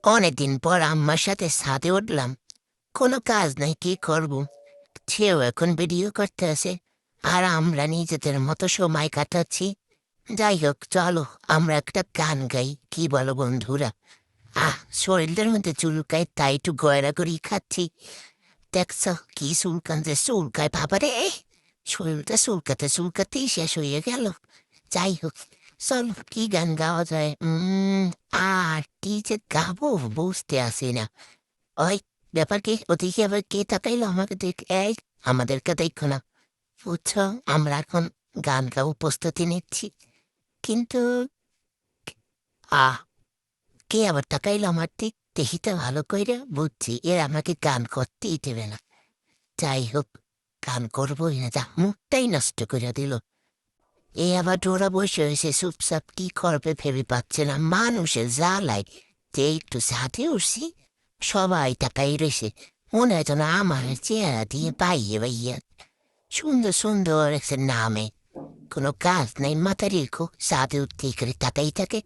অনেকদিন পর আম্মার সাথে ছাদে উঠলাম। কোনো কাজ নাই, কি করব? সেও এখন ভিডিও করতে আসে, আর আমরা নিজেদের মতো সময় কাটাচ্ছি। যাই হোক, চলো আমরা একটা গান গাই, কি বলো বন্ধুরা? শরীরটার মধ্যে চুলকায়, তাই একটু গয়রা করি খাচ্ছি। দেখছ কি চুলকান যে চুলকায়, বাবারে! শরীরটা চুলকাতে চুলকাতেই শেষ হয়ে গেল। যাই হোক, চলো কি গান গাওয়া যায়? আর কি যে গাবো বুঝতে আসি না। ওই, ব্যাপার কি? ওদিকে আবার কে তাকাইলো আমাকে দেখ? এই, আমাদেরকে দেখো না, বুঝছো? আমরা এখন গান গাবো, প্রস্তুতি নিচ্ছি। কিন্তু আহ কে আবার তাকাইলো আমার দিক? দেখিতে ভালো কইরা বুঝছি এর আমাকে গান করতেই দেবে না। যাই হোক, গান করবোই না, যা মুখটাই নষ্ট করে দিল। এ আবার ডোরা বসে হয়েছে চুপচাপ, কি করবে ভেবে পাচ্ছে না। মানুষের জ্বালায় যে একটু সাথে উঠছি, সবাই তাকাই রয়েছে, মনে হয় যেন আমার চেহারা দিয়ে পাইয়ে বাইয়া। সুন্দর সুন্দর একটা নামে কোনো কাজ নাই, মাথা রেখো সাথে উঠতে করে তাকাই থাকে।